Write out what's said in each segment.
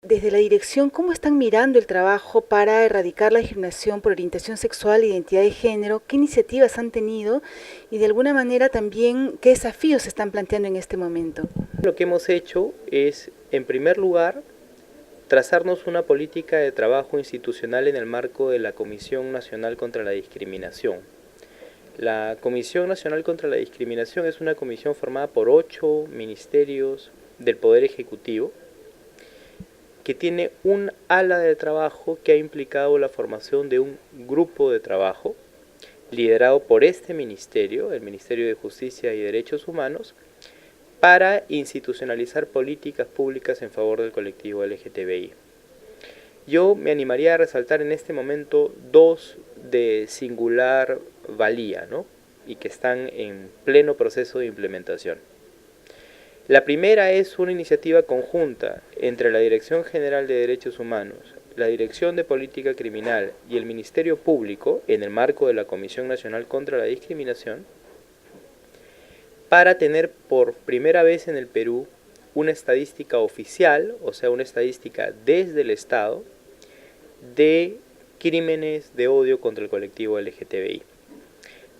Desde la dirección, ¿cómo están mirando el trabajo para erradicar la discriminación por orientación sexual e identidad de género? ¿Qué iniciativas han tenido? Y de alguna manera también, ¿qué desafíos se están planteando en este momento? Lo que hemos hecho es, en primer lugar, trazarnos una política de trabajo institucional en el marco de la Comisión Nacional contra la Discriminación. La Comisión Nacional contra la Discriminación es una comisión formada por 8 ministerios del Poder Ejecutivo, que tiene un ala de trabajo que ha implicado la formación de un grupo de trabajo liderado por este ministerio, el Ministerio de Justicia y Derechos Humanos, para institucionalizar políticas públicas en favor del colectivo LGTBI. Yo me animaría a resaltar en este momento dos de singular valía, ¿no? Y que están en pleno proceso de implementación. La primera es una iniciativa conjunta entre la Dirección General de Derechos Humanos, la Dirección de Política Criminal y el Ministerio Público, en el marco de la Comisión Nacional contra la Discriminación, para tener por primera vez en el Perú una estadística oficial, o sea, una estadística desde el Estado, de crímenes de odio contra el colectivo LGTBI.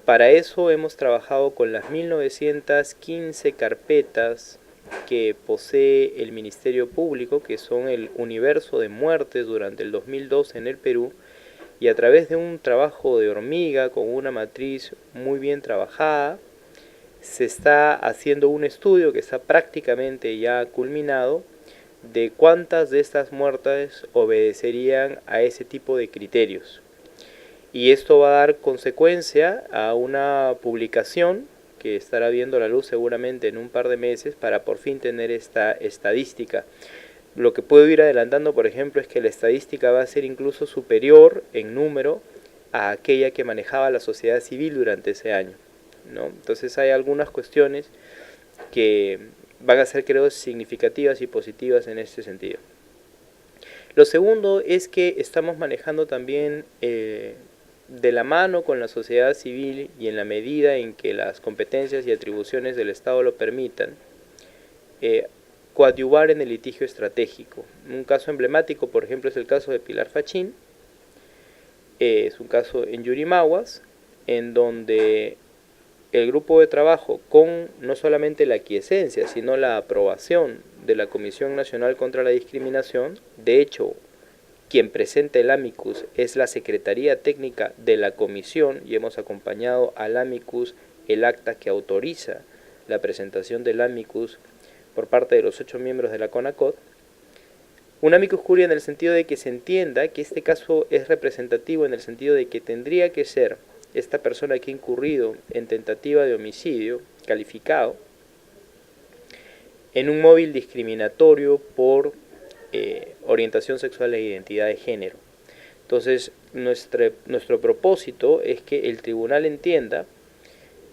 Para eso hemos trabajado con las 1915 carpetas que posee el Ministerio Público, que son el universo de muertes durante el 2012 en el Perú, y a través de un trabajo de hormiga con una matriz muy bien trabajada, se está haciendo un estudio que está prácticamente ya culminado de cuántas de estas muertes obedecerían a ese tipo de criterios. Y esto va a dar consecuencia a una publicación que estará viendo la luz seguramente en un par de meses para por fin tener esta estadística. Lo que puedo ir adelantando, por ejemplo, es que la estadística va a ser incluso superior en número a aquella que manejaba la sociedad civil durante ese año, ¿no? Entonces hay algunas cuestiones que van a ser, creo, significativas y positivas en este sentido. Lo segundo es que estamos manejando también de la mano con la sociedad civil y en la medida en que las competencias y atribuciones del Estado lo permitan, coadyuvar en el litigio estratégico. Un caso emblemático, por ejemplo, es el caso de Pilar Fachín. Es un caso en Yurimaguas, en donde el grupo de trabajo, con no solamente la aquiescencia, sino la aprobación de la Comisión Nacional contra la Discriminación, de hecho, quien presenta el amicus es la Secretaría Técnica de la Comisión y hemos acompañado al amicus el acta que autoriza la presentación del amicus por parte de los 8 miembros de la CONACOD. Un amicus curiae en el sentido de que se entienda que este caso es representativo en el sentido de que tendría que ser esta persona que ha incurrido en tentativa de homicidio calificado en un móvil discriminatorio por orientación sexual e identidad de género. Entonces, nuestro propósito es que el tribunal entienda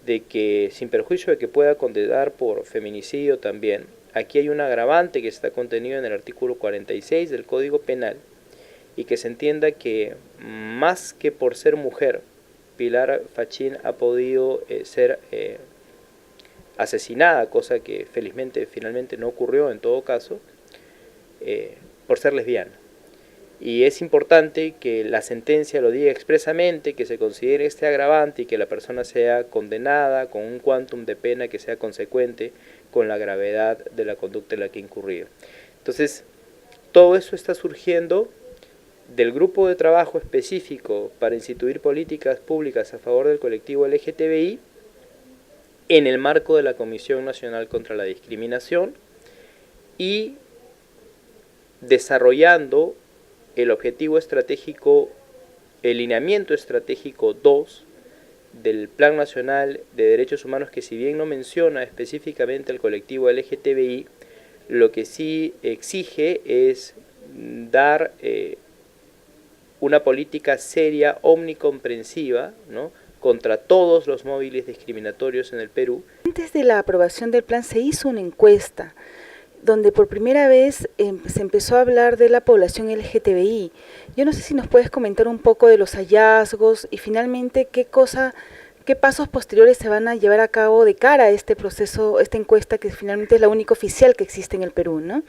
de que, sin perjuicio de que pueda condenar por feminicidio también, aquí hay un agravante que está contenido en el artículo 46 del Código Penal y que se entienda que más que por ser mujer, Pilar Fachín ha podido ser asesinada, cosa que felizmente finalmente no ocurrió en todo caso, por ser lesbiana. Y es importante que la sentencia lo diga expresamente, que se considere este agravante y que la persona sea condenada con un quantum de pena que sea consecuente con la gravedad de la conducta en la que ha incurrido. Entonces, todo eso está surgiendo del grupo de trabajo específico para instituir políticas públicas a favor del colectivo LGTBI en el marco de la Comisión Nacional contra la Discriminación y desarrollando el objetivo estratégico, el lineamiento estratégico 2 del Plan Nacional de Derechos Humanos, que si bien no menciona específicamente al colectivo LGTBI, lo que sí exige es dar una política seria, omnicomprensiva, ¿no?, contra todos los móviles discriminatorios en el Perú. Antes de la aprobación del plan se hizo una encuesta donde por primera vez se empezó a hablar de la población LGTBI. Yo no sé si nos puedes comentar un poco de los hallazgos y finalmente qué pasos posteriores se van a llevar a cabo de cara a este proceso, esta encuesta que finalmente es la única oficial que existe en el Perú, ¿no?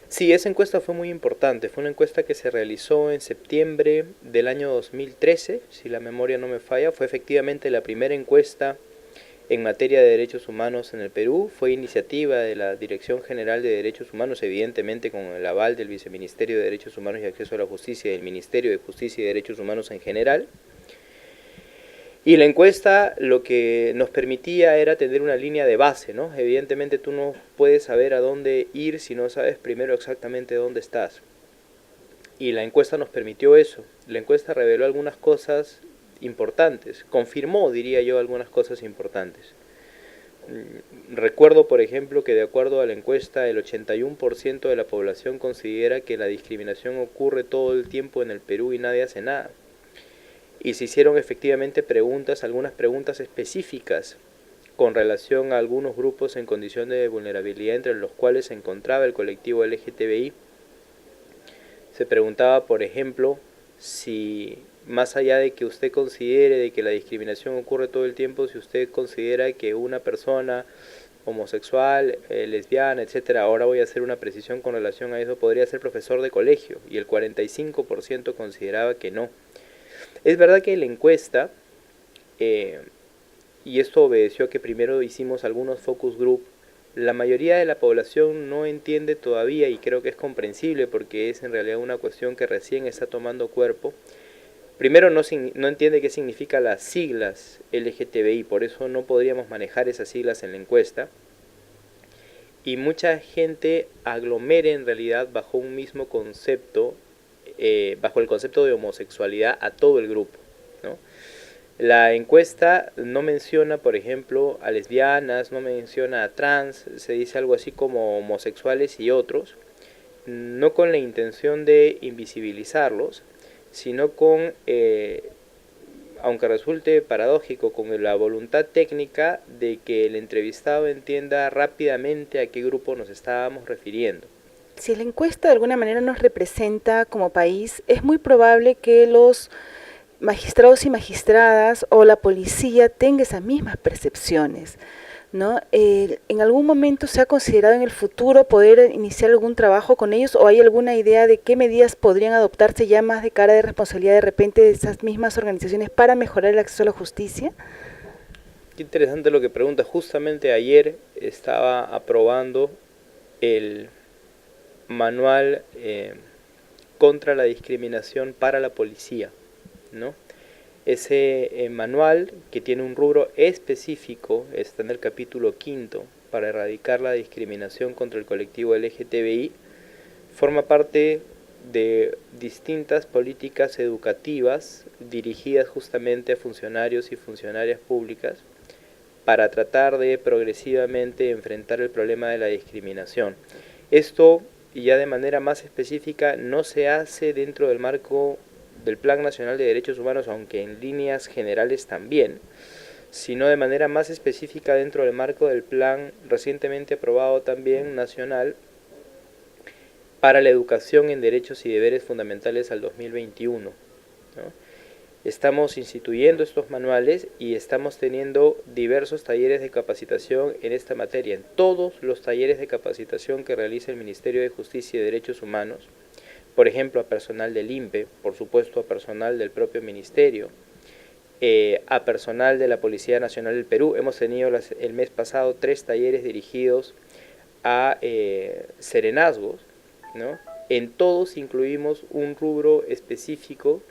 Sí, esa encuesta fue muy importante. Fue una encuesta que se realizó en septiembre del año 2013, si la memoria no me falla. Fue efectivamente la primera encuesta en materia de derechos humanos en el Perú. Fue iniciativa de la Dirección General de Derechos Humanos, evidentemente con el aval del Viceministerio de Derechos Humanos y Acceso a la Justicia y del Ministerio de Justicia y Derechos Humanos en general. Y la encuesta lo que nos permitía era tener una línea de base, ¿no? Evidentemente tú no puedes saber a dónde ir si no sabes primero exactamente dónde estás. Y la encuesta nos permitió eso. La encuesta reveló algunas cosas importantes, confirmó, diría yo, algunas cosas importantes. Recuerdo, por ejemplo, que de acuerdo a la encuesta, el 81% de la población considera que la discriminación ocurre todo el tiempo en el Perú y nadie hace nada. Y se hicieron efectivamente preguntas, algunas preguntas específicas con relación a algunos grupos en condición de vulnerabilidad, entre los cuales se encontraba el colectivo LGTBI. Se preguntaba, por ejemplo, si más allá de que usted considere de que la discriminación ocurre todo el tiempo, si usted considera que una persona homosexual, lesbiana, etcétera, ahora voy a hacer una precisión con relación a eso, podría ser profesor de colegio, y el 45% consideraba que no. Es verdad que en la encuesta, y esto obedeció a que primero hicimos algunos focus group, la mayoría de la población no entiende todavía, y creo que es comprensible porque es en realidad una cuestión que recién está tomando cuerpo. Primero no entiende qué significa las siglas LGTBI, por eso no podríamos manejar esas siglas en la encuesta. Y mucha gente aglomera en realidad bajo un mismo concepto, bajo el concepto de homosexualidad a todo el grupo, ¿no? La encuesta no menciona, por ejemplo, a lesbianas, no menciona a trans, se dice algo así como homosexuales y otros, no con la intención de invisibilizarlos, sino con, aunque resulte paradójico, con la voluntad técnica de que el entrevistado entienda rápidamente a qué grupo nos estábamos refiriendo. Si la encuesta de alguna manera nos representa como país, es muy probable que los magistrados y magistradas o la policía tenga esas mismas percepciones, ¿no? ¿En algún momento se ha considerado en el futuro poder iniciar algún trabajo con ellos o hay alguna idea de qué medidas podrían adoptarse ya más de cara de responsabilidad de repente de esas mismas organizaciones para mejorar el acceso a la justicia? Qué interesante lo que pregunta. Justamente ayer estaba aprobando el manual contra la discriminación para la policía, ¿no? Ese manual, que tiene un rubro específico, está en el capítulo 5 para erradicar la discriminación contra el colectivo LGTBI, forma parte de distintas políticas educativas dirigidas justamente a funcionarios y funcionarias públicas para tratar de progresivamente enfrentar el problema de la discriminación. Esto, ya de manera más específica, no se hace dentro del marco del Plan Nacional de Derechos Humanos, aunque en líneas generales también, sino de manera más específica dentro del marco del plan recientemente aprobado también nacional para la educación en derechos y deberes fundamentales al 2021, ¿no? Estamos instituyendo estos manuales y estamos teniendo diversos talleres de capacitación en esta materia. En todos los talleres de capacitación que realiza el Ministerio de Justicia y Derechos Humanos, por ejemplo, a personal del INPE, por supuesto a personal del propio Ministerio, a personal de la Policía Nacional del Perú. Hemos tenido el mes pasado 3 talleres dirigidos a serenazgos, ¿no? En todos incluimos un rubro específico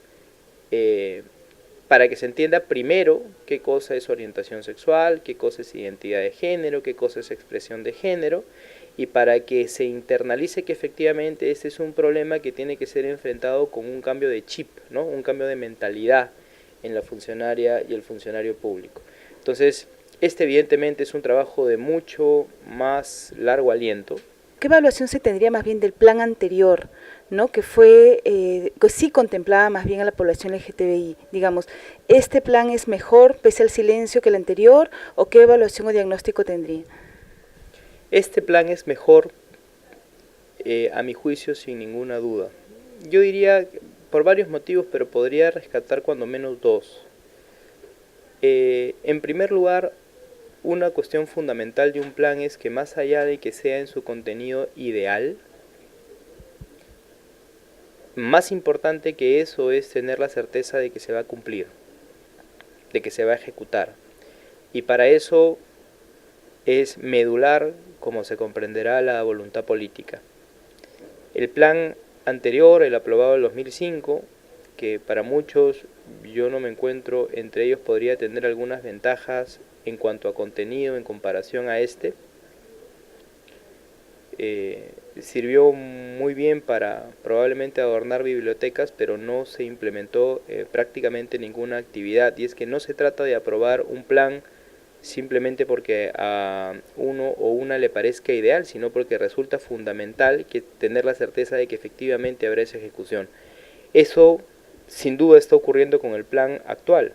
para que se entienda primero qué cosa es orientación sexual, qué cosa es identidad de género, qué cosa es expresión de género, y para que se internalice que efectivamente este es un problema que tiene que ser enfrentado con un cambio de chip, ¿no? Un cambio de mentalidad en la funcionaria y el funcionario público. Entonces, este evidentemente es un trabajo de mucho más largo aliento. ¿Qué evaluación se tendría más bien del plan anterior, ¿no? Que fue, que sí contemplaba más bien a la población LGTBI? Digamos, ¿este plan es mejor pese al silencio que el anterior o qué evaluación o diagnóstico tendría? Este plan es mejor, a mi juicio, sin ninguna duda. Yo diría por varios motivos, pero podría rescatar cuando menos 2. En primer lugar, una cuestión fundamental de un plan es que más allá de que sea en su contenido ideal, más importante que eso es tener la certeza de que se va a cumplir, de que se va a ejecutar. Y para eso es medular, como se comprenderá, la voluntad política. El plan anterior, el aprobado en 2005, que para muchos yo no me encuentro, entre ellos podría tener algunas ventajas en cuanto a contenido en comparación a este, sirvió muy bien para probablemente adornar bibliotecas, pero no se implementó prácticamente ninguna actividad. Y es que no se trata de aprobar un plan simplemente porque a uno o una le parezca ideal, sino porque resulta fundamental que tener la certeza de que efectivamente habrá esa ejecución. Eso sin duda está ocurriendo con el plan actual.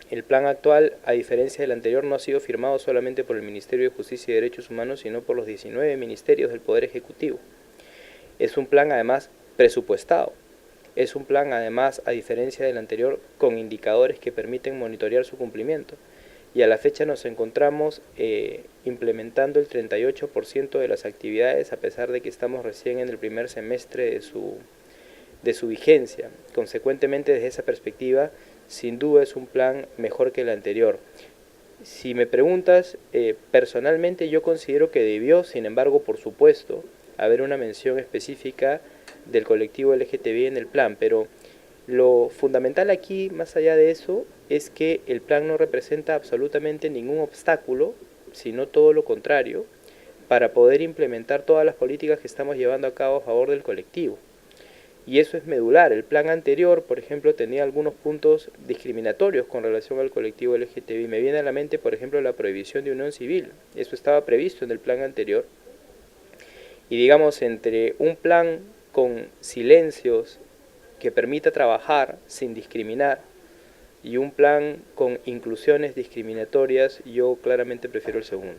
El plan actual, a diferencia del anterior, no ha sido firmado solamente por el Ministerio de Justicia y Derechos Humanos, sino por los 19 ministerios del Poder Ejecutivo. Es un plan además presupuestado. Es un plan además, a diferencia del anterior, con indicadores que permiten monitorear su cumplimiento. Y a la fecha nos encontramos implementando el 38% de las actividades, a pesar de que estamos recién en el primer semestre de su vigencia. Consecuentemente, desde esa perspectiva, sin duda es un plan mejor que el anterior. Si me preguntas, personalmente yo considero que debió, sin embargo, por supuesto, haber una mención específica del colectivo LGTBI en el plan, pero lo fundamental aquí, más allá de eso, es que el plan no representa absolutamente ningún obstáculo, sino todo lo contrario, para poder implementar todas las políticas que estamos llevando a cabo a favor del colectivo. Y eso es medular. El plan anterior, por ejemplo, tenía algunos puntos discriminatorios con relación al colectivo LGTBI. Me viene a la mente, por ejemplo, la prohibición de unión civil. Eso estaba previsto en el plan anterior. Y digamos, entre un plan con silencios que permita trabajar sin discriminar y un plan con inclusiones discriminatorias, yo claramente prefiero el segundo.